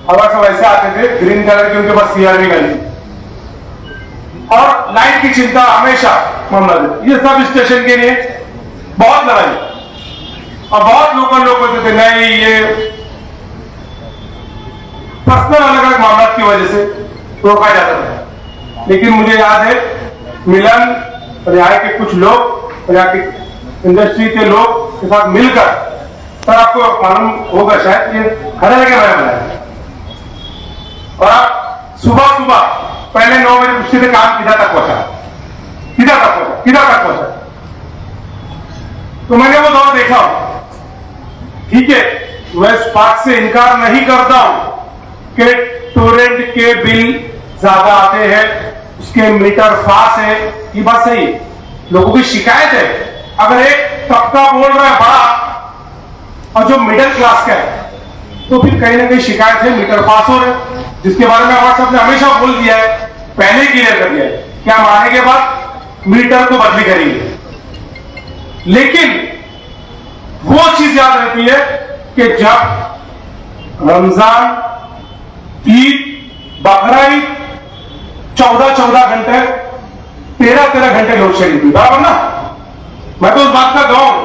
और सब ऐसे आते थे, ग्रीन कलर की उनके पास सीआरबी गाड़ी, और लाइट की चिंता हमेशा मामला दे। ये सब स्टेशन के लिए बहुत लड़ाई, और बहुत लोग बोलते थे नहीं ये पर्सनल अलग अलग मामला की वजह से रोका जाता था। लेकिन मुझे याद है मिलन और यहाँ के कुछ लोग और यहाँ के इंडस्ट्री के लोग के साथ मिलकर, सर आपको मालूम होगा शायद, ये खड़े लगे मैं बनाया, और आप सुबह सुबह पहले 9 बजे पूछते थे काम किधर तक पहुंचा, किधर तक पहुंचा, किधर तक पहुंचा। तो मैंने वो दौर देखा। ठीक है, मैं इस बात से इनकार नहीं करता हूं कि टोरेंट के बिल ज्यादा आते हैं, उसके मीटर फास्ट है, ये बात सही है, लोगों की शिकायत है। अगर एक तबका बोल रहा है बड़ा और जो मिडिल क्लास का है, तो फिर कहीं ना कहीं शिकायत है मीटर पास हो रहे, जिसके बारे में व्हाट्सएप ने हमेशा बोल दिया है, पहले ही क्लियर कर दिया है कि हम आने के बाद मीटर को बदली करेंगे। लेकिन वो चीज याद रहती है कि जब रमजान, ईद, बकरीद 14-14 घंटे, 13-13 घंटे लोड शेडिंग थी, बराबर ना। मैं तो उस बात का गवाह हूं।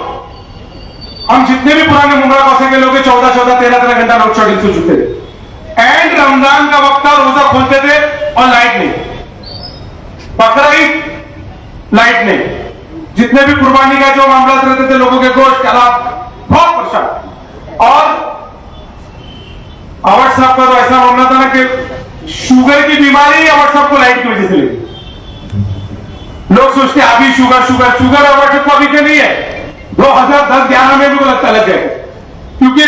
हम जितने भी पुराने मुमरा कौसे के लोग 14-14, 13-13 घंटा लोड शेडिंग से चुके थे। एंड रमजान का वक्त था, रोजा खोलते थे और लाइट नहीं, बकरीद लाइट नहीं, जितने भी कुर्बानी का जो मामला रहते थे, लोगों के गोश्त का बहुत परेशान। और अवार्ड साहब का तो ऐसा मामला था ना कि शुगर की बीमारी अवार्ड साहब को लाइट की वजह से लगी। लोग सोचते अभी शुगर शुगर शुगर अवार्ड साहब को अभी के नहीं है, 2010-11 में भी वो लगता लग गया, क्योंकि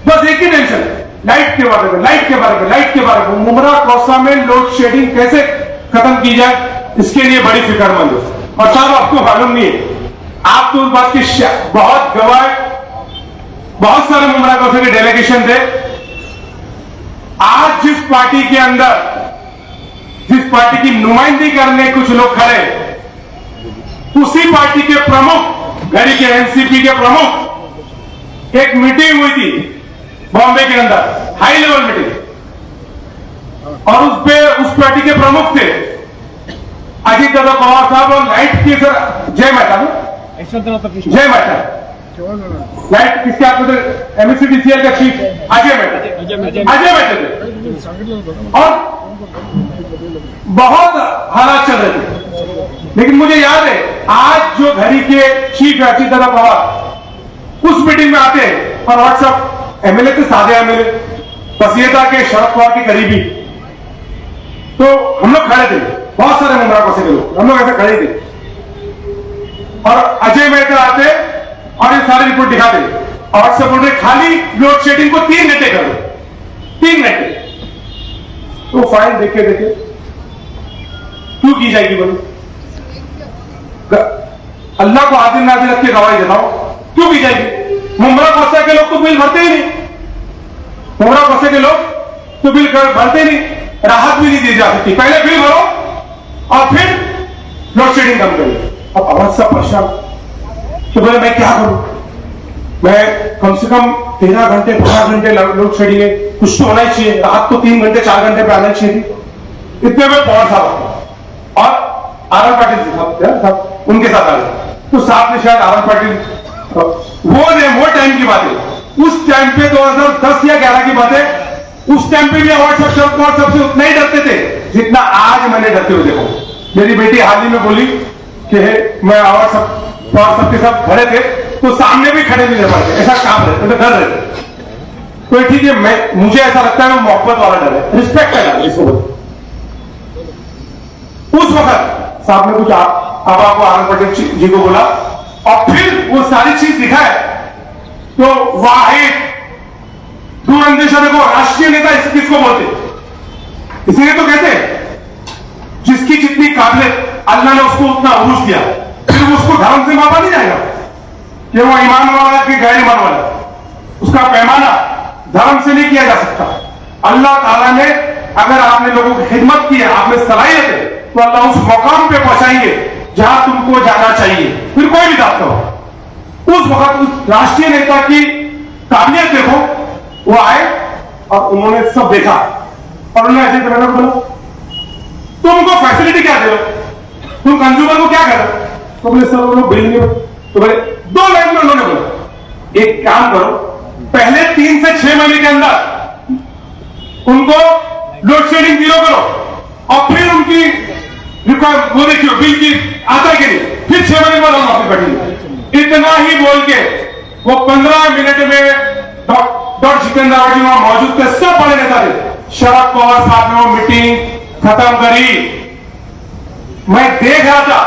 बस एक ही टेंशन है, लाइट के बारे में, लाइट के बारे में, लाइट के बारे में। मुमरा कौसा में लोड शेडिंग कैसे खत्म की जाए, इसके लिए बड़ी फिक्रमंद है। और साहब आपको मालूम नहीं है, आप तो उस बात की बहुत गवाह, बहुत सारे मुमरा कौसे के डेलीगेशन थे। आज जिस पार्टी के अंदर, जिस पार्टी की नुमाइंदगी करने कुछ लोग खड़े, उसी पार्टी के प्रमुख, घड़ी के एनसीपी के प्रमुख, एक मीटिंग हुई थी बॉम्बे के अंदर, हाई लेवल मीटिंग, और उस पे उस पार्टी के प्रमुख थे अजीत दादा पवार साहब, और लाइट की सर जय मेहता, जय मेहता, लाइट किसके हाथ में थे, एमएससीडीसीएल का चीफ अजय मेहता थे, और बहुत हालात चल रहे थे। लेकिन मुझे याद है आज जो घड़ी के चीफ है अजीत दादा पवार, उस मीटिंग में आते हैं और व्हाट्सएप एमएलए थे, सादे एमएलए, बस ये था कि शरद पवार की करीबी, तो हम लोग खड़े थे, बहुत सारे मुमरा कौसे के लोग, हम लोग ऐसे खड़े थे, और अजय मेहता आते और ये सारी रिपोर्ट दिखाते और व्हाट्सएप बोल रहे खाली लोड शेडिंग को 3 घंटे कर दो, 3 घंटे। तो फाइल देखे देखे क्यों की जाएगी बोलो, अल्लाह को हाजिर नाजिर रख के गवाही देता हूं, क्यों की जाएगी। मुमरा कौसा के लोग तो बिल भरते ही नहीं, मुमरा कौसे के लोग तो बिल भरते नहीं, राहत भी नहीं दी जा सकती, पहले बिल भरो और फिर लोड शेडिंग कम करिए। अब आवाज सब परेशान, तो बोले मैं क्या करूं, मैं कम से कम 13 घंटे 12 घंटे लोड शेडिंग है, कुछ तो होना ही चाहिए, रात तो 3 घंटे 4 घंटे पे आना चाहिए थी। इतने में पवार साहब और आरएन पाटिल साहब उनके साथ आ गए, तो साहब ने शायद आरएन पाटिल, वो टाइम की बात है, उस टाइम पे 2010 या 11 की बात है, उस टाइम पे भी शरद पवार सबसे उतना ही डरते थे जितना आज मैंने डरते हुए देखो। मेरी बेटी हाल ही में बोली कि मैं पवार सबके साथ खड़े थे तो सामने भी खड़े नहीं रह पाते, ऐसा काम रहे, मतलब डर रहे। तो ठीक है, मुझे ऐसा लगता है मोहब्बत वाला डर है, रिस्पेक्ट है डर इसको। उस वक्त साहब ने कुछ अब आपको आनंद पटेल जी को बोला और फिर वो सारी चीज दिखाए, तो वाहिद दूरअंदेशा को राष्ट्रीय नेता किसको बोलते, इसीलिए तो कहते हैं जिसकी जितनी काबिलियत अल्लाह ने उसको उतना उरूज दिया, फिर उसको धर्म से मापा नहीं जाएगा कि वो ईमान वाला कि गैर ईमान वाला, उसका पैमाना धर्म से नहीं किया जा सकता। अल्लाह ताला ने अगर आपने लोगों की खिदमत की है, आपने सलाहियत है, तो अल्लाह उस मुकाम पे पहुंचाएंगे जहां तुमको जाना चाहिए, फिर कोई भी दाता हो। उस वक्त उस राष्ट्रीय नेता की काबिलियत देखो, वो आए और उन्होंने सब देखा और उन्होंने ऐसे मैंने बोला तुमको फैसिलिटी क्या दे रहे, तुम कंज्यूमर को क्या कर रहे हो? तो बोले सर वो लोग बिल नहीं, तो बोले 2 लाइन में उन्होंने बोला एक काम करो, पहले 3 से 6 महीने के अंदर उनको लोड शेडिंग 0 करो और फिर उनकी वो देखियो बिल की आता के लिए, फिर 6 महीने बाद हम ऑफिस बैठेंगे। इतना ही बोल के वो 15 मिनट में डॉक्टर जितेंद्र रावत जी वहां मौजूद थे, सब बड़े नेता थे, शरद पवार साहब ने वो मीटिंग खत्म करी। मैं देख रहा था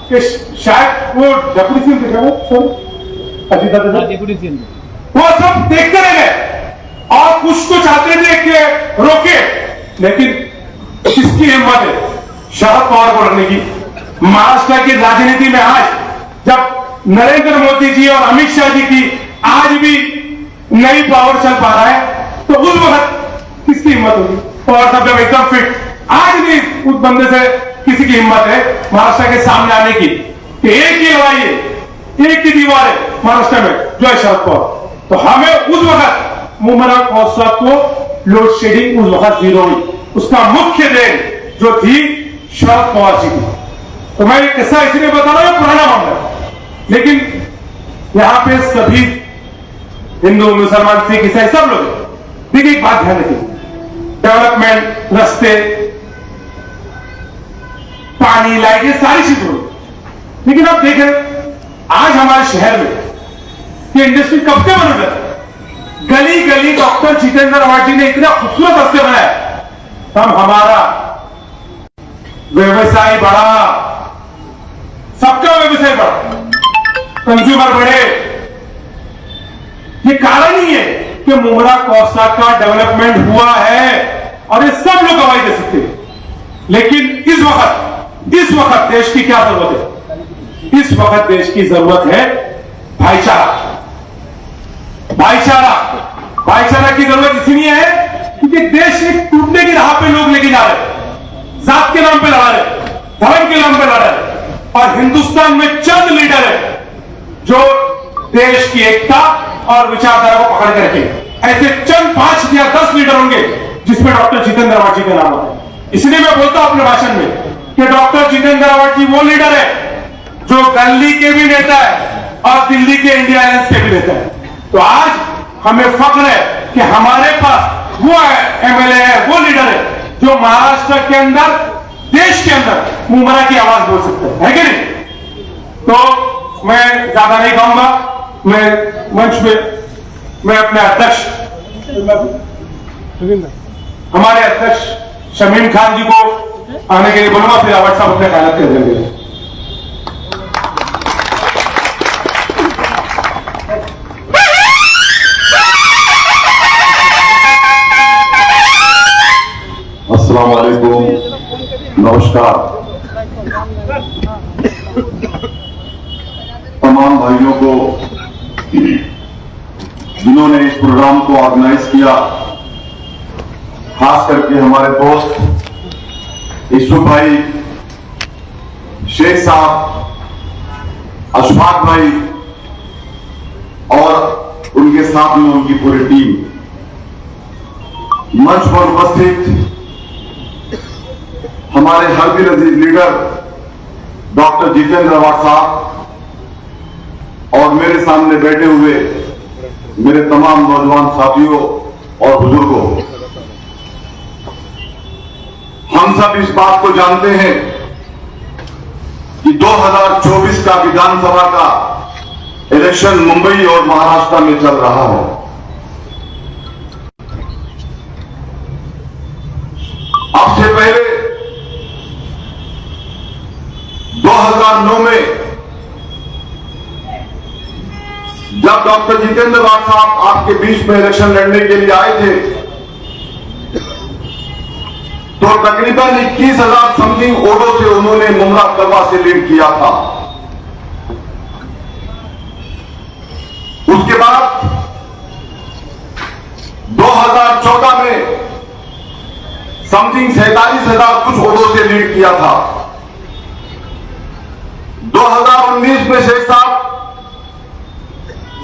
कि शायद वो डेप्यूटी सीएम देखा सर अजीत दादा वो सब देखते रह गए और कुछ तो चाहते थे कि रोके, लेकिन किसकी हिम्मत है शरद पवार को रखने की? महाराष्ट्र की राजनीति में आज जब नरेंद्र मोदी जी और अमित शाह जी की आज भी नई पावर चल पा रहा है, तो उस वक्त किसकी हिम्मत होगी? पवार साहब जब एकदम फिट, आज भी उस बंदे से किसी की हिम्मत है महाराष्ट्र के सामने आने की? एक ही लड़ाई है, एक ही दीवार है महाराष्ट्र में, जो है शरद पवार। तो हमें उस वक्त मुमरा कौशल को लोड शेडिंग उस वक्त 0 हुई, उसका मुख्य देन जो थी शरद पवार जी की। तो मैं किस्सा इसलिए बता रहा हूं, पुराना मामला, लेकिन यहां पे सभी हिंदू मुसलमान सिख ईसाई सब लोग देखिए एक बात ध्यान रखिए, डेवलपमेंट, रास्ते, पानी, लाइट, ये सारी चीजें हुई, लेकिन आप देखें आज हमारे शहर में ये इंडस्ट्री कब से बन गया? गली गली डॉक्टर जितेंद्र रावत जी ने इतना खूबसूरत रास्ते बनाए, तब हमारा व्यवसाय बढ़ा, सबका व्यवसाय बढ़ा, कंज्यूमर बढ़े। ये कारण ही है कि मुमरा कौसा का डेवलपमेंट हुआ है और ये सब लोग गवाही दे सकते हैं। लेकिन इस वक्त देश की क्या जरूरत है? इस वक्त देश की जरूरत है भाईचारा। भाईचारा की जरूरत इसलिए है क्योंकि देश एक टूटने की राह पे लोग लेके जा रहे हैं, जात के नाम पे लड़ा रहे, धर्म के नाम पे लड़ा रहे, और हिंदुस्तान में चंद लीडर है जो देश की एकता और विचारधारा को पकड़ के रखे। ऐसे चंद 5 या 10 लीडर होंगे जिसमें डॉक्टर जितेंद्र रावत जी का नाम होता है। इसलिए मैं बोलता हूं अपने भाषण में कि डॉक्टर जितेंद्र रावत जी वो लीडर है जो दिल्ली के भी नेता है और दिल्ली के इंडिया अलायंस के भी नेता है। तो आज हमें फख्र है कि हमारे पास वो एमएलए है, वो लीडर है जो महाराष्ट्र के अंदर, देश के अंदर मुमरा की आवाज बोल सकते हैं, है कि नहीं? तो मैं ज्यादा नहीं कहूंगा, मैं मंच पे मैं अपने अध्यक्ष हमारे अध्यक्ष शमीम खान जी को आने के लिए बोलूंगा, फिर रावत साहब अपने ख्याल कर देंगे। अस्सलाम वालेकुम, नमस्कार। तमाम भाइयों को जिन्होंने इस प्रोग्राम को ऑर्गेनाइज किया, खास करके हमारे दोस्त यूसुफ भाई, शेख साहब, अशफाक भाई और उनके साथ में उनकी पूरी टीम, मंच पर उपस्थित हमारे हरदिल अजीज लीडर डॉक्टर जितेंद्र रावत साहब और मेरे सामने बैठे हुए मेरे तमाम नौजवान साथियों और बुजुर्गों, हम सब इस बात को जानते हैं कि 2024 का विधानसभा का इलेक्शन मुंबई और महाराष्ट्र में चल रहा है। अब से पहले 2009 में जब डॉक्टर जितेंद्र रावत साहब आपके बीच में इलेक्शन लड़ने के लिए आए थे, तो तकरीबन 21,000 समथिंग वोटों से उन्होंने मुमरा करवा से लीड किया था। उसके बाद 2014 में समथिंग 47,000 कुछ वोटों से लीड किया था। 2019 में शेख साहब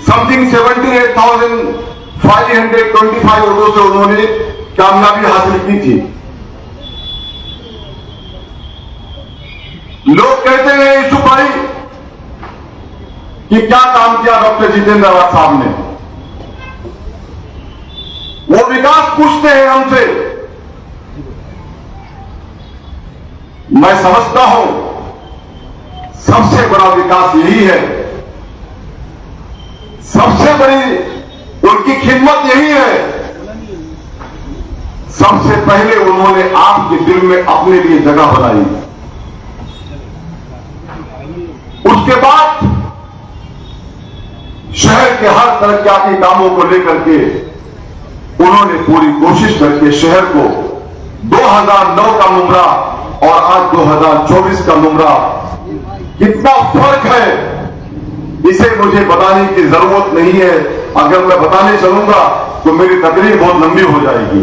समथिंग 78,000 525 वोटों से उन्होंने कामयाबी हासिल की थी। लोग कहते हैं यूसुफ भाई कि क्या काम किया डॉक्टर जितेंद्र अवाड साहब ने, वो विकास पूछते हैं हमसे। मैं समझता हूं सबसे बड़ा विकास यही है, सबसे बड़ी उनकी खिदमत यही है। सबसे पहले उन्होंने आपके दिल में अपने लिए जगह बनाई, उसके बाद शहर के हर तरक्याती कामों को लेकर के उन्होंने पूरी कोशिश करके शहर को 2009 का मुमरा और आज 2024 का मुमरा कितना फर्क है इसे मुझे बताने की जरूरत नहीं है। अगर मैं बताने चलूंगा तो मेरी तकरीर बहुत लंबी हो जाएगी,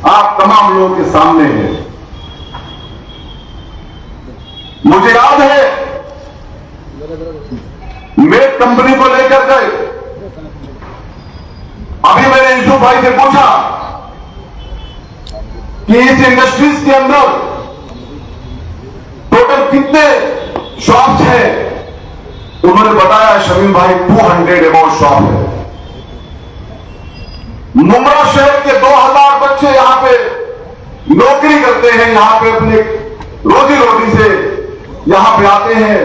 आप तमाम लोगों के सामने है। मुझे याद है मेक कंपनी को लेकर गए, अभी मैंने यूसुफ भाई से पूछा कि इस इंडस्ट्रीज के अंदर टोटल कितने शॉप्स हैं, उन्होंने बताया शमीम भाई 200 अबाउट शॉप है। मुमरा शहर के 2000 बच्चे यहां पे नौकरी करते हैं, यहां पे अपने रोजी रोटी से यहां पे आते हैं,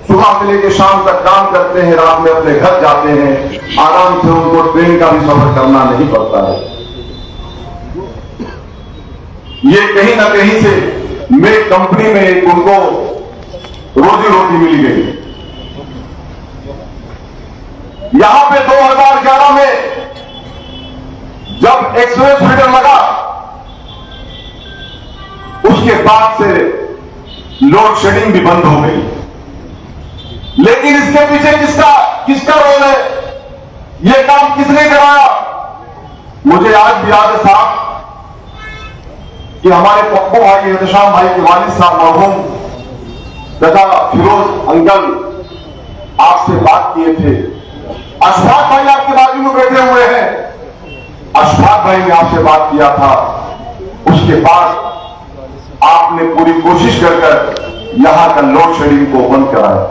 सुबह से लेकर शाम तक काम करते हैं, रात में अपने घर जाते हैं, आराम से उनको ट्रेन का भी सफर करना नहीं पड़ता है। ये कहीं ना कहीं से मेक कंपनी में एक उनको रोजी रोटी मिल गई। यहां पे 2011 में जब एक्सप्रेस फीडर लगा उसके बाद से लोड शेडिंग भी बंद हो गई, लेकिन इसके पीछे किसका रोल है, यह काम किसने कराया? मुझे आज भी याद है साहब कि हमारे पप्पू भाई एहतशाम भाई के वालिद साहब मरहूम तथा फिरोज अंकल आपसे बात किए थे। अशफाक भाई आपके बाजू में बैठे हुए हैं, अशफाक भाई ने आपसे बात किया था। उसके बाद आपने पूरी कोशिश कर यहां का लोड शेडिंग को बंद कराया।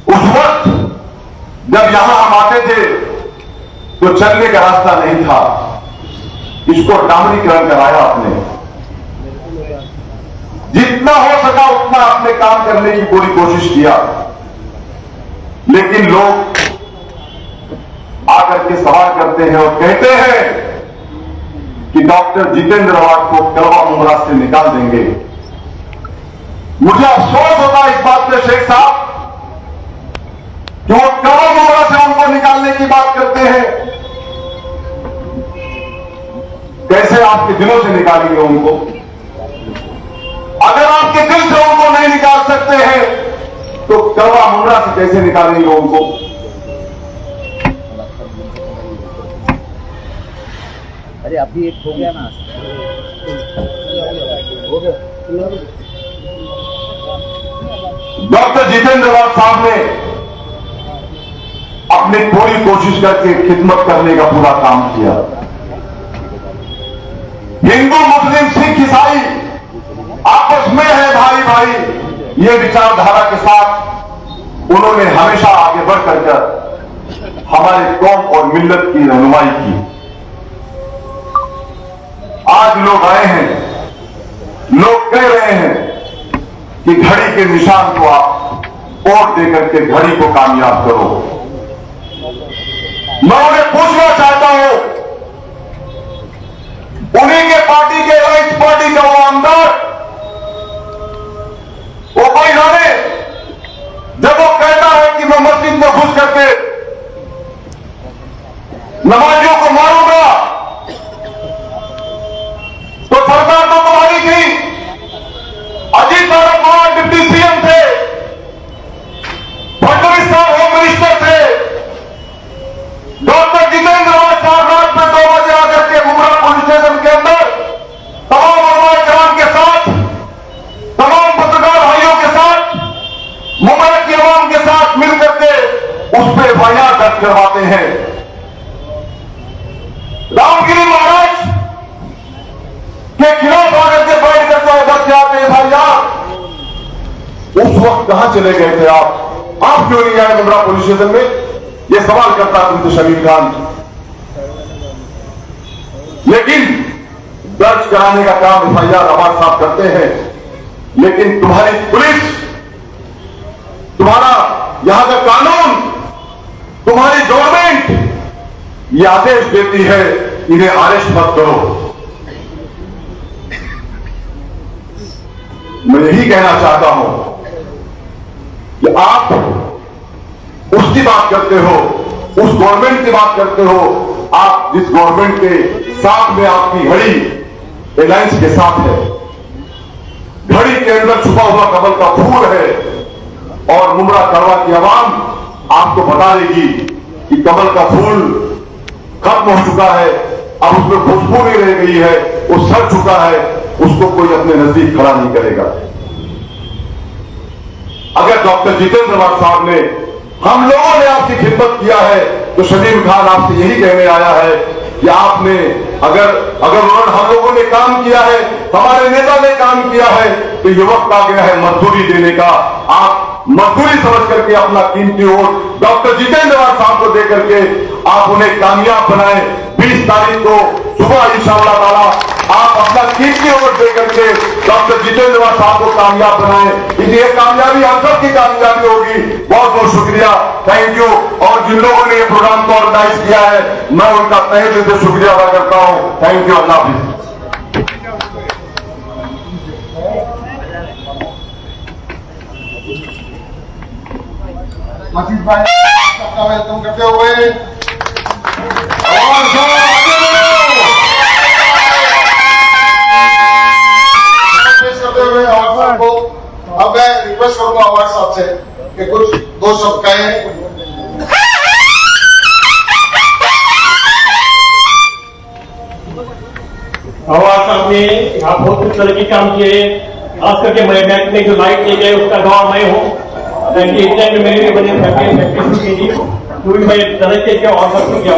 उस वक्त जब यहां हम आते थे तो चलने का रास्ता नहीं था, इसको डामरीकरण कराया आपने। जितना हो सका उतना आपने काम करने की पूरी कोशिश किया, लेकिन लोग आकर के सवाल करते हैं और कहते हैं कि डॉक्टर जितेंद्र अवाड को कलवा मुमरा से निकाल देंगे। मुझे अफसोस होता है इस बात पे शेख साहब कि वो कलवा मुमरा से उनको निकालने की बात करते हैं। कैसे आपके दिलों से निकालेंगे उनको? अगर आपके दिल से उनको नहीं निकाल सकते हैं तो कलवा मुमरा से कैसे निकालेंगे उनको? अरे अभी एक हो गया ना, हो गया। डॉक्टर जितेंद्र अवाड साहब ने अपनी पूरी कोशिश करके खिदमत करने का पूरा काम किया। हिंदू मुस्लिम सिख ईसाई आपस में है भाई भाई, ये विचारधारा के साथ उन्होंने हमेशा आगे बढ़ कर हमारे कौम और मिल्लत की रहनुमाई की। आज लोग आए हैं, लोग कह रहे हैं कि घड़ी के निशान को आप वोट देकर के घड़ी को कामयाब करो। मैं उन्हें पूछना चाहता हूं, उन्हीं के पार्टी के राइट पार्टी का वो आमदार, वो कोई जाने जब वो कहता है कि मैं मस्जिद में घुस करके नमाजियों को मारूंगा, तो सरकार तो तुम्हारी थी, अजीत पवार डिप्टी सीएम थे, फडणवीस साहब होम मिनिस्टर थे, डॉक्टर हैं। रामगिरी महाराज के खिलाफ आकर के बैठ करके ऑर्डर किया कि भाई यार उस वक्त कहां चले गए थे आप क्यों नहीं आए मुंद्रा पुलिस स्टेशन में? यह सवाल करता है तुमसे शमीर खान। लेकिन दर्ज कराने का काम एफआईआर अवाज साहब करते हैं, लेकिन तुम्हारी पुलिस, तुम्हारा यहां का कानून, तुम्हारी गवर्नमेंट ये आदेश देती है इन्हें अरेस्ट मत करो। मैं यही कहना चाहता हूं कि आप उसकी बात करते हो, उस गवर्नमेंट की बात करते हो, आप जिस गवर्नमेंट के साथ में आपकी घड़ी एलायंस के साथ है, घड़ी के अंदर छुपा हुआ कमल का फूल है और मुमरा कड़वा की आवाम आपको बता देगी कि कमल का फूल खत्म हो चुका है, अब उसमें खुशबू नहीं रह गई है, वो सड़ चुका है, उसको कोई अपने नजदीक खड़ा नहीं करेगा। अगर डॉक्टर जितेंद्र रावत साहब ने, हम लोगों ने आपकी खिदमत किया है, तो शमीम खान आपसे यही कहने आया है कि आपने अगर उन्होंने, हम लोगों ने काम किया है, हमारे नेता ने काम किया है, तो ये वक्त आ गया है मजदूरी देने का। आप मजदूरी समझ करके अपना कीमती वोट डॉक्टर जितेंद्र रावत साहब को देकर के आप उन्हें कामयाब बनाएं। 20 तारीख को सुबह इंशाअल्लाह ताला आप अपना कीमती वोट देकर के डॉक्टर जितेंद्र रावत साहब को कामयाब बनाएं। ये कामयाबी हम सब की कामयाबी होगी। बहुत बहुत शुक्रिया, थैंक यू। और जिन लोगों ने ये प्रोग्राम को ऑर्गेनाइज किया है, मैं उनका तहे दिल से शुक्रिया अदा करता हूं। थैंक यू, अल्लाह हाफिज। मजीद भाई सबका वेलकम करते हुए अवार्ड को अब मैं रिक्वेस्ट करूंगा अवार्ड साहब से कि कुछ 2 शब्द कहें। अवार्ड साहब ने आप बहुत कुछ तरह के काम किए, खास करके मैं बैंक में जो लाइट ले गए उसका गवाह मैं हूँ। में मेरे बने फैक्ट्री तो भी मैं तरह के क्या और सब किया,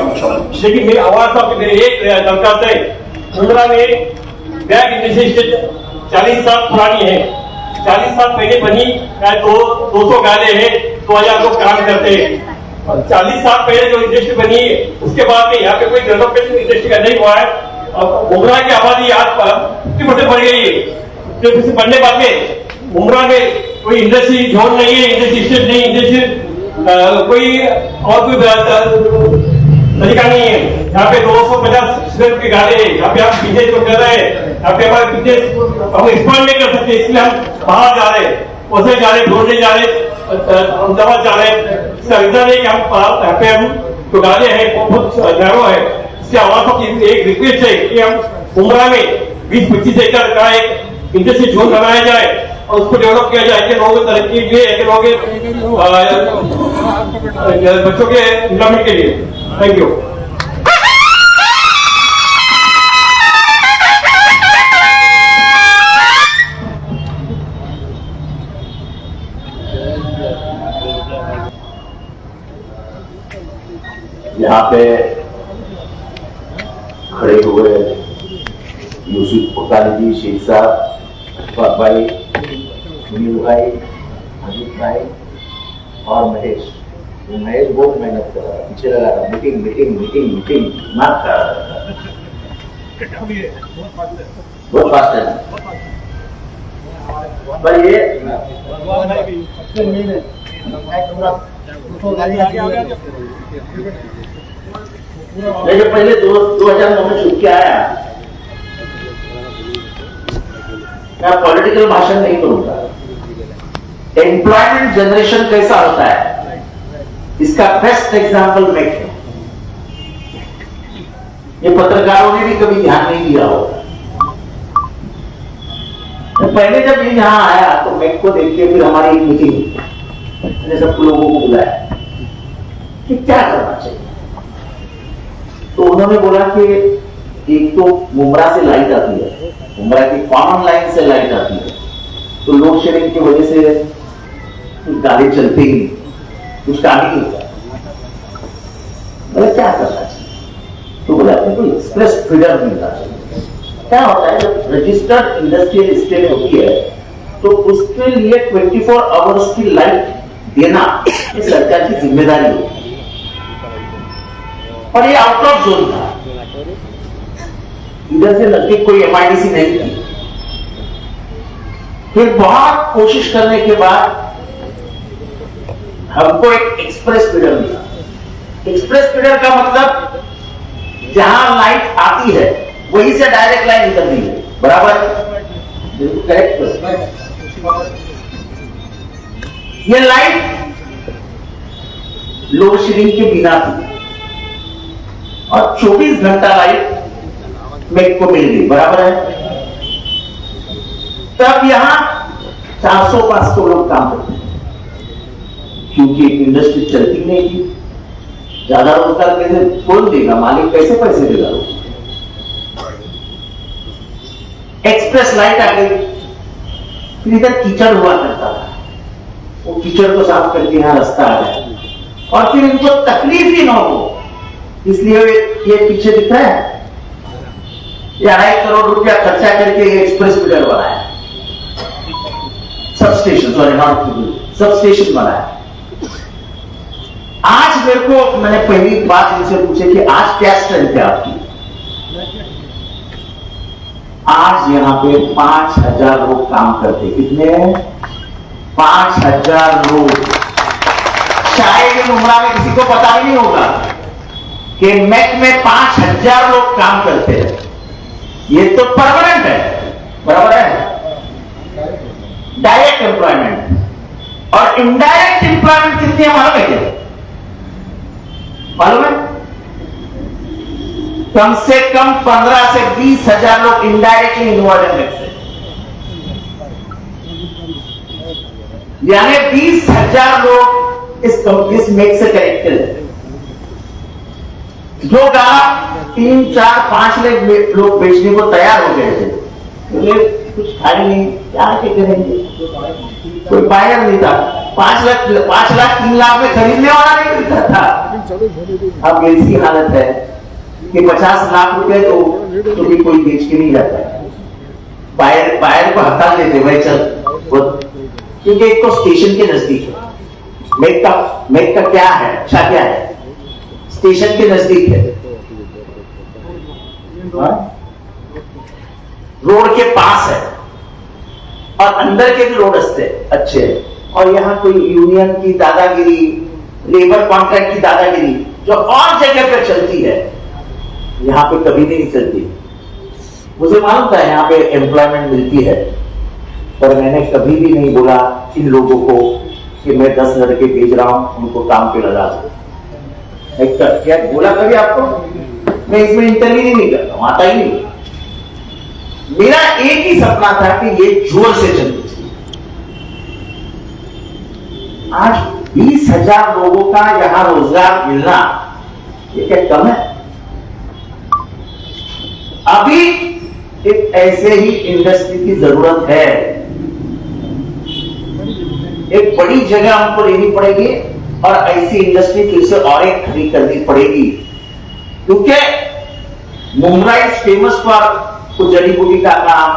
लेकिन मेरे आवाज साहब मेरे एक दरखास्त है। मुंद्रा में बैग इंडस्ट्री 40 साल पुरानी है, 40 साल पहले बनी, 200 गाले हैं, 2000 लोग काम करते हैं। 40 साल पहले जो इंडस्ट्री बनी उसके बाद में यहाँ पे कोई डेवलपमेंट इंडस्ट्री का नहीं हुआ है। अब मुंद्रा की आबादी आज 50% बढ़ गई है, जो बढ़ने बाद में मुंद्रा में कोई इंडस्ट्री जोन नहीं है, इंडस्ट्री स्टेट नहीं, इंडस्ट्री कोई और कोई तरीका नहीं है। यहाँ पे 250 स्टूडेंट के गाले हैं, यहाँ पे हम बिजनेस जो कर रहे हैं, यहाँ पे हमारे बिजनेस हम एक्सपांड नहीं कर सकते, इसलिए हम बाहर जा रहे हैं, उसे जा रहे, ढूंढने जा रहे, अहमदाबाद जा रहे हैं। इसका रीजन है कि हम यहाँ पे हम जो गाले हैं बहुत नैरो है। इससे हमारा एक रिक्वेस्ट है कि हम मुंद्रा में 20-25 एकड़ का एक इंडस्ट्री जोन बनाया जाए और उसको डेवलप किया जाए कि लोगों की तरक्की के लिए, लोगों के बच्चों के एम्प्लॉयमेंट के लिए। Thank you. यहाँ पे खड़े हुए यूसुफ पुतानी जी, शेख साहब, अशफाक भाई, मुनीर भाई, अजीत भाई और महेश बहुत मेहनत कर रहा है, पीछे लगा रहा, मीटिंग माफ कर रहा बहुत फास्ट है पर ये जब पहले 2009 में छूट के आया, मैं पॉलिटिकल भाषण नहीं करूंगा। एम्प्लॉयमेंट जनरेशन कैसा होता है इसका बेस्ट एग्जांपल मैं हूं। ये पत्रकारों ने भी कभी ध्यान नहीं दिया हो। तो पहले जब ये यहां आया तो मैक को देख के फिर हमारी एक मीटिंग, मैंने सब लोगों को बुलाया कि क्या करना चाहिए। तो उन्होंने बोला कि एक तो मुंद्रा से लाइट आती है, मुंद्रा की कॉमन लाइन से लाइट आती है, तो लोड शेडिंग की वजह से गाड़ी चलती ही कुछ काम ही नहीं होता। बोले क्या करना चाहिए? तो बोले अपने को एक्सप्रेस फीडर मिलना चाहिए। क्या होता है जब रजिस्टर्ड इंडस्ट्रियल एस्टेट होती है तो उसके लिए 24 आवर्स की लाइट देना ये सरकार की जिम्मेदारी होती है। और ये आउट ऑफ जोन था, इधर से नजदीक कोई MIDC नहीं थी। फिर बहुत कोशिश करने के बाद हमको एक एक्सप्रेस फीडर मिला। एक्सप्रेस फीडर का मतलब जहां लाइट आती है वहीं से डायरेक्ट लाइन निकल रही है, बराबर? करेक्ट। ये लाइट लोड शेडिंग के बिना थी और 24 घंटा लाइट मेक को मिल गई, बराबर है? तब यहां 400-500 लोग काम करते हैं क्योंकि इंडस्ट्री चलती नहीं थी। ज्यादा रोजगार कैसे कौन देगा? मालिक कैसे पैसे देगा? एक्सप्रेस लाइट आ गई। फिर इधर कीचड़ हुआ करता था, वो कीचड़ को साफ करके यहां रास्ता आ गया और फिर इनको तकलीफ ही ना हो इसलिए ये पीछे दिख रहा है, ये 2.5 करोड़ रुपया खर्चा करके ये एक्सप्रेस फीडर बनाया, sub station, sorry not sub station बनाया। आज मेरे को, मैंने पहली बात इनसे पूछी कि आज क्या स्ट्रेंथ है आपकी? आज यहां पे 5,000 लोग काम करते। कितने? 5,000 लोग। शायद मुमरा में किसी को पता ही नहीं होगा कि मेक में 5,000 लोग काम करते हैं। ये तो परमानेंट है, बराबर है? Direct employment. और इनडायरेक्ट एम्प्लॉयमेंट कितनी है मालूम है क्या? मालूम है? कम से कम 15 से 20,000 लोग इनडायरेक्टली इन्वॉल्व है। यानी 20,000 लोग इस मेक से कनेक्टेड है। जो गांव 3, 4, 5 लोग बेचने को तैयार हो गए थे, बोले कुछ खाए नहीं, क्या के करेंगे? कोई बायर नहीं था। 5 लाख 3 लाख में खरीदने वाला नहीं मिलता था। अब ऐसी हालत है कि 50 लाख रुपए तो भी कोई बेच के नहीं जाता है। बायर को हटा देते भाई चल, क्योंकि एक तो स्टेशन के नजदीक है। मेक का क्या है, अच्छा क्या है? स्टेशन के नजदीक है, रोड के पास है और अंदर के भी रोड अच्छे हैं। और यहाँ कोई यूनियन की दादागिरी, लेबर कॉन्ट्रैक्ट की दादागिरी जो और जगह पे चलती है, यहाँ पे कभी नहीं चलती। मुझे मालूम था यहाँ पे एम्प्लॉयमेंट मिलती है, पर मैंने कभी भी नहीं बोला इन लोगों को कि मैं 10 लड़के भेज रहा हूं, उनको काम पे लगा दो। क्या बोला कभी आपको? मैं इसमें इंटरव्यू नहीं करता हूं, आता ही नहीं। मेरा एक ही सपना था कि ये जोर से चलनी चाहिए। आज 20,000 लोगों का यहां रोजगार मिलना ये क्या कम है? अभी एक ऐसे ही इंडस्ट्री की जरूरत है। एक बड़ी जगह हमको लेनी पड़ेगी और ऐसी इंडस्ट्री फिर से और एक खड़ी करनी पड़ेगी, क्योंकि मुमरा इज फेमस फॉर कुछ जड़ी बूटी का काम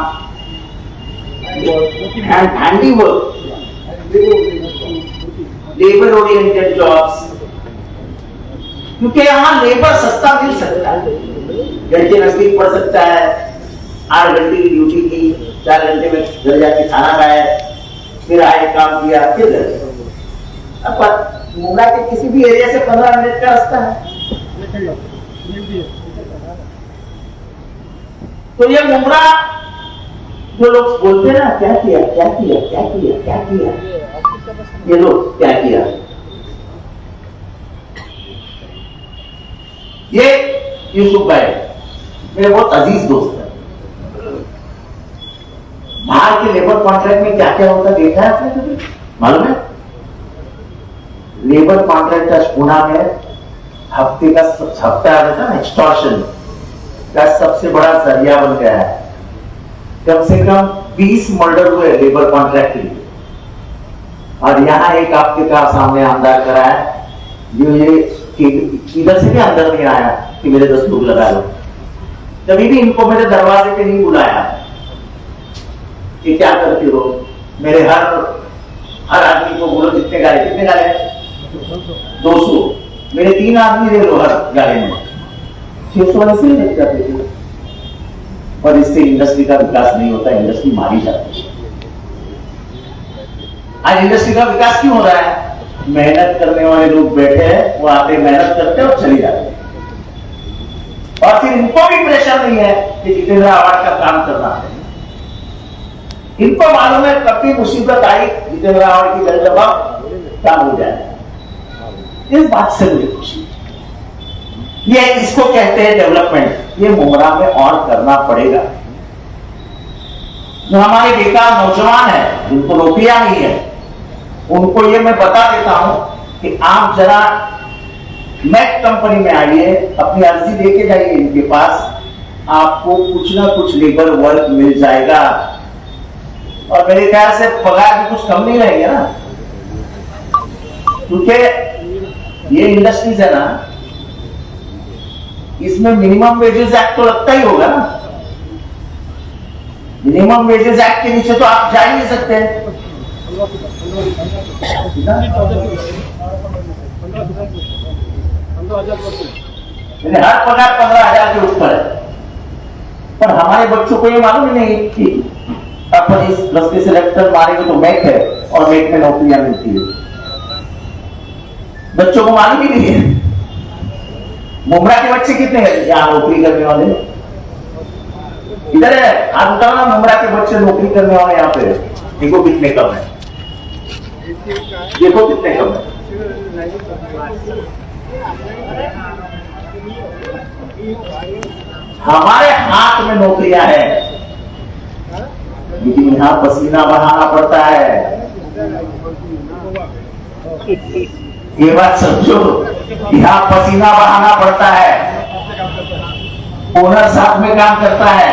and handy work, labour oriented jobs, क्योंकि यहां लेबर सस्ता मिल सकता है, घर के नजदीक पड़ सकता है, 8 घंटे की ड्यूटी की, 4 घंटे में घर जाके खाना खाया, फिर आए काम किया, फिर घर। अब मुमरा के किसी भी एरिया से 15 मिनट का रास्ता है। तो ये मुमरा जो लोग बोलते हैं ना, क्या किया क्या किया क्या किया क्या किया, ये लोग क्या किया? ये यूसुफ भाई मेरे बहुत अजीज दोस्त है। बाहर के लेबर कॉन्ट्रैक्ट में क्या क्या होता देखा है आपने कभी? मालूम है? लेबर कॉन्ट्रैक्ट आज पुणे में हफ्ता आता ना, एक्सटॉर्शन का सबसे बड़ा जरिया बन गया है। कम से कम 20 मर्डर हुए लेबर कॉन्ट्रैक्ट के लिए, और यहां एक आपके का सामने आमदार करा है जो ये इधर से भी अंदर नहीं आया कि मेरे 10 लोग लगा लो। कभी भी इनको मेरे दरवाजे पे नहीं बुलाया कि क्या करते हो। मेरे हर आदमी को बोलो कितने गाले 200, मेरे 3 आदमी ले लो हर गाले में, 600 वाले से लग जाते थे। और इससे इंडस्ट्री का विकास नहीं होता, इंडस्ट्री मारी जाती है। आज इंडस्ट्री का विकास क्यों हो रहा है? मेहनत करने वाले लोग बैठे हैं, वो आते मेहनत करते हैं और चले जाते हैं, और फिर इनको भी प्रेशर नहीं है कि जितेंद्र अवार्ड का काम करना है। इनको मालूम है कब भी मुसीबत आई जितेंद्र अवार्ड की जल जवाब काम हो जाए। इस बात से मुझे खुशी, ये इसको कहते हैं डेवलपमेंट। ये मुमरा में और करना पड़ेगा। जो हमारे बेकार नौजवान है जिनको नौकरियां नहीं है, उनको ये मैं बता देता हूं कि आप जरा मैक कंपनी में आइए, अपनी अर्जी लेके जाइए इनके पास, आपको कुछ ना कुछ लेबर वर्क मिल जाएगा। और मेरे ख्याल से पगार भी कुछ कम नहीं रहेंगे ना, क्योंकि ये इंडस्ट्रीज है ना, इसमें मिनिमम वेजेस एक्ट तो लगता ही होगा ना। मिनिमम वेजेस एक्ट के नीचे तो आप जा ही नहीं सकते। हर पगार 15,000 के ऊपर है। पर हमारे बच्चों को ये मालूम ही नहीं कि अपन इस रस्ते से लेफ्ट मारेंगे तो मैक है और मैक में नौकरियां मिलती है। बच्चों को मालूम ही नहीं है। मुमरा के बच्चे कितने हैं यहाँ नौकरी करने वाले? इधर है, आप बताओ ना, मुमरा के बच्चे नौकरी करने वाले यहाँ पे देखो कितने कम है, देखो कितने कम है। हमारे हाथ में नौकरियां हैं, लेकिन यहां पसीना बहाना पड़ता है। ये बात समझो, यहां पसीना बहाना पड़ता है। ओनर साथ में काम करता है,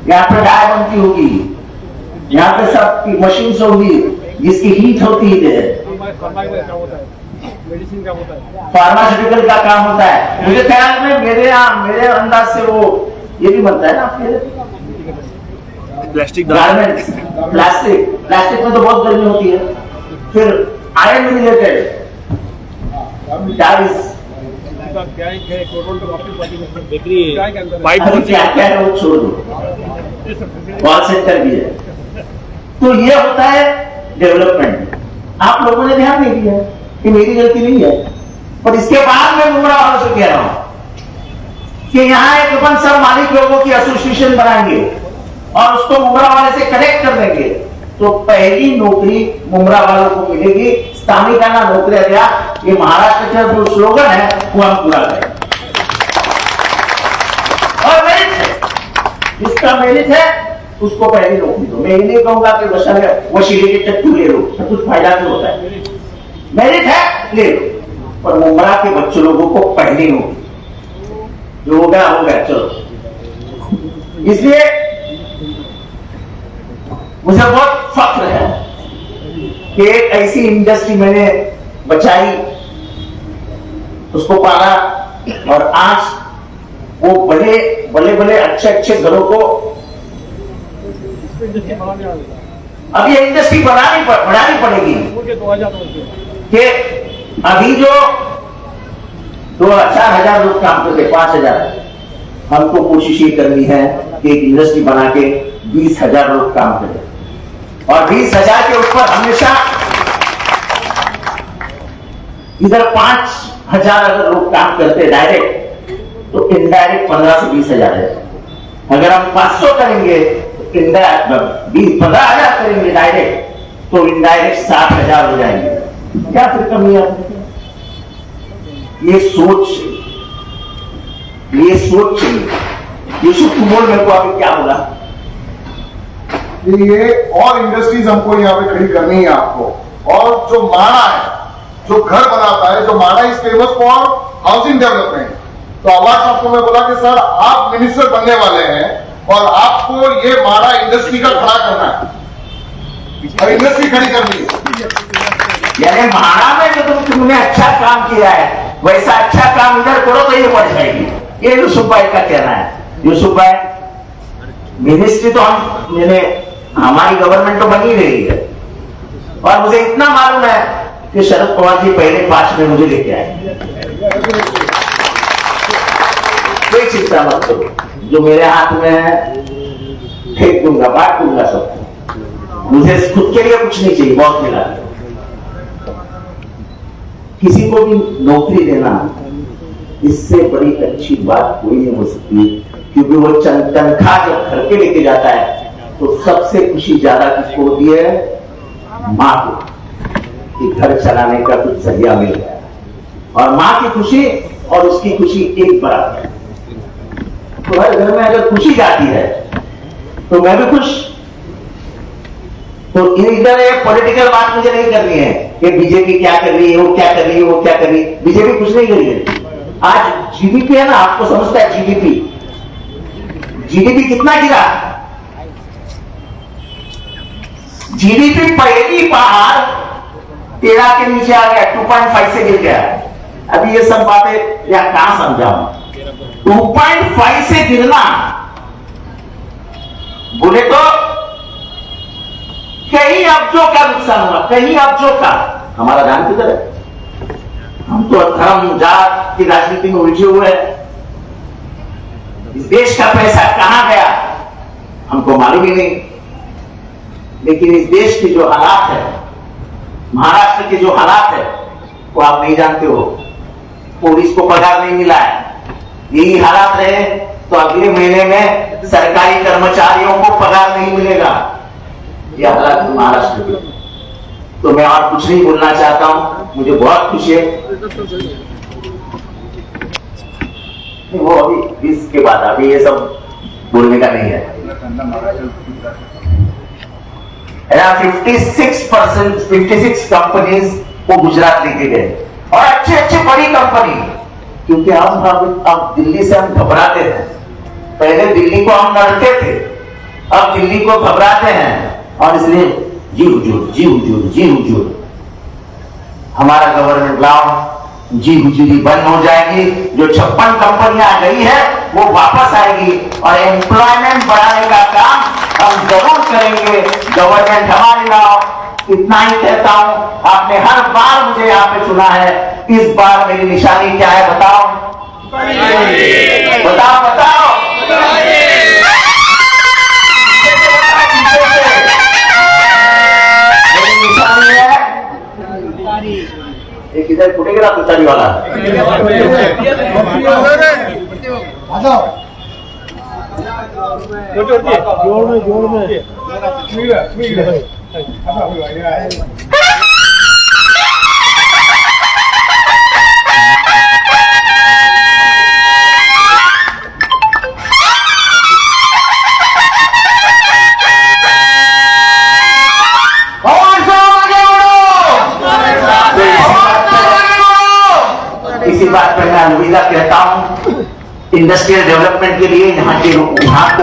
यहाँ पे डाय बनती होगी, यहाँ पे सब मशीन होगी जिसकी हीट होती है, फार्मास्यूटिकल का काम होता है। मुझे ख्याल में मेरे अंदाज से वो ये भी बनता है ना आपके प्लास्टिक गारमेंट्स, प्लास्टिक में तो बहुत गर्मी होती है। फिर आयरन रिलेटेड टाइल्स, क्या है वो छोड़ दो, कॉल सेंटर भी है। तो ये होता है डेवलपमेंट। आप लोगों ने ध्यान नहीं दिया कि मेरी गलती नहीं है। पर इसके बाद मैं मुमरा वालों से कह रहा हूं कि यहाँ एक अपन सब मालिक लोगों की एसोसिएशन बनाएंगे और उसको मुमरा वाले से कनेक्ट कर देंगे, तो पहली नौकरी मुमरा वालों को मिलेगी। स्थानिकाना नौकरी दिया, ये महाराष्ट्र का जो स्लोगन है वो हम पूरा करें। और मेरिट है, जिसका मेरिट है उसको पहली नौकरी दो। मैं ये नहीं कहूंगा कि वशीले के चक्कू ले लो, कुछ फायदा नहीं होता है। मेरिट है ले लो, पर मुमरा के बच्चों लोगों को पहली नौकरी, जो हो गया चलो। इसलिए मुझे बहुत फख्र है कि एक ऐसी इंडस्ट्री मैंने बचाई, उसको पाला, और आज वो बड़े अच्छे घरों को अब ये इंडस्ट्री बढ़ानी पड़ेगी। कि अभी जो 4,000 लोग काम करते, 5,000, हमको कोशिश ये करनी है कि एक इंडस्ट्री बना के 20,000 लोग काम करें। और 20,000 के ऊपर हमेशा इधर 5,000 अगर लोग काम करते डायरेक्ट, तो इनडायरेक्ट 15 से 20,000 है। अगर हम 500 करेंगे तो इनडायरेक्ट 15,000 करेंगे डायरेक्ट, तो इनडायरेक्ट 60,000 हो जाएंगे। क्या फिर कमी है? ये सोच चाहिए। ये सुखमोल मेरे को अभी क्या बोला, ये और इंडस्ट्रीज हमको यहाँ पे खड़ी करनी है आपको। और जो माणा है, जो घर बनाता है, जो माणा is famous for housing development. तो आवाज आपको मैं बोला कि सर आप मिनिस्टर बनने वाले हैं और आपको ये माणा इंडस्ट्री का खड़ा करना है और इंडस्ट्री खड़ी करनी है। यानी माणा में जो तुमने अच्छा काम किया है वैसा अच्छा काम इधर करो तो ये बढ़ जाएगी। ये यूसुफ भाई का कहना है। यूसुफ भाई, मिनिस्ट्री तो हमारी गवर्नमेंट तो बनी रही है, और मुझे इतना मालूम है कि शरद पवार जी पहले 5 में मुझे लेके आए। कोई चिंता मत करो, जो मेरे हाथ में है फेंक दूंगा, बांट दूंगा सबको। मुझे खुद के लिए कुछ नहीं चाहिए, बहुत मिला। किसी को भी नौकरी देना, इससे बड़ी अच्छी बात कोई नहीं हो सकती, क्योंकि वो तनख्वाह जब घर के लेके जाता है तो सबसे खुशी ज्यादा किसको होती है? माँ को, कि घर चलाने का कुछ जरिया मिल गया। और माँ की खुशी और उसकी खुशी एक बराबर है। तो हर घर में अगर खुशी जाती है तो मैं भी खुश। तो इधर ये पॉलिटिकल बात मुझे नहीं करनी है कि बीजेपी क्या कर रही है, वो क्या कर रही है, वो क्या कर रही है। बीजेपी कुछ नहीं कर रही है। आज जीडीपी है ना, आपको समझता है जीडीपी, जीडीपी कितना गिरा? जीडीपी पहली बार 13 के नीचे आ गया, 2.5 से गिर गया। अभी ये सब बातें या कहां समझाऊं? 2.5 से गिरना बोले तो कई अब्जों का नुकसान हुआ, कई अब्जों का। हमारा ध्यान किधर है? हम तो धर्म जात की राजनीति में उलझे हुए हैं। इस देश का पैसा कहां गया हमको मालूम ही नहीं। लेकिन इस देश के जो हालात है, महाराष्ट्र के जो हालात है, वो आप नहीं जानते हो। पुलिस को पगार नहीं मिला है। यही हालात रहे तो अगले महीने में सरकारी कर्मचारियों को पगार नहीं मिलेगा। यह हालात महाराष्ट्र के। तो मैं और कुछ नहीं बोलना चाहता हूं, मुझे बहुत खुशी है। वो अभी इसके बाद, अभी ये सब बोलने का नहीं है। 56 कंपनीज वो गुजरात लेके गए, और अच्छे अच्छे बड़ी कंपनी। क्योंकि अब दिल्ली से हम घबराते थे। पहले दिल्ली को हम लड़ते थे, अब दिल्ली को घबराते हैं। और इसलिए जी हुजूर, जी हुजूर, जी हुजूर। हमारा गवर्नमेंट लाओ, जी हुजूरी बंद हो जाएगी। जो 56 कंपनियां गई है वो वापस आएगी, और एम्प्लॉयमेंट बढ़ाने का काम हम जरूर करेंगे। गवर्नमेंट हमारी लाओ, इतना ही कहता हूं। आपने हर बार मुझे यहाँ पे सुना है, इस बार मेरी निशानी क्या है बताओ? बताओ बताओ। मेरी निशानी है एक, इधर फुटेगा तुतारी वाला। जोड़ में इसी बात पर मैं अलविदा कहता हूं। इंडस्ट्रियल डेवलपमेंट के लिए यहाँ के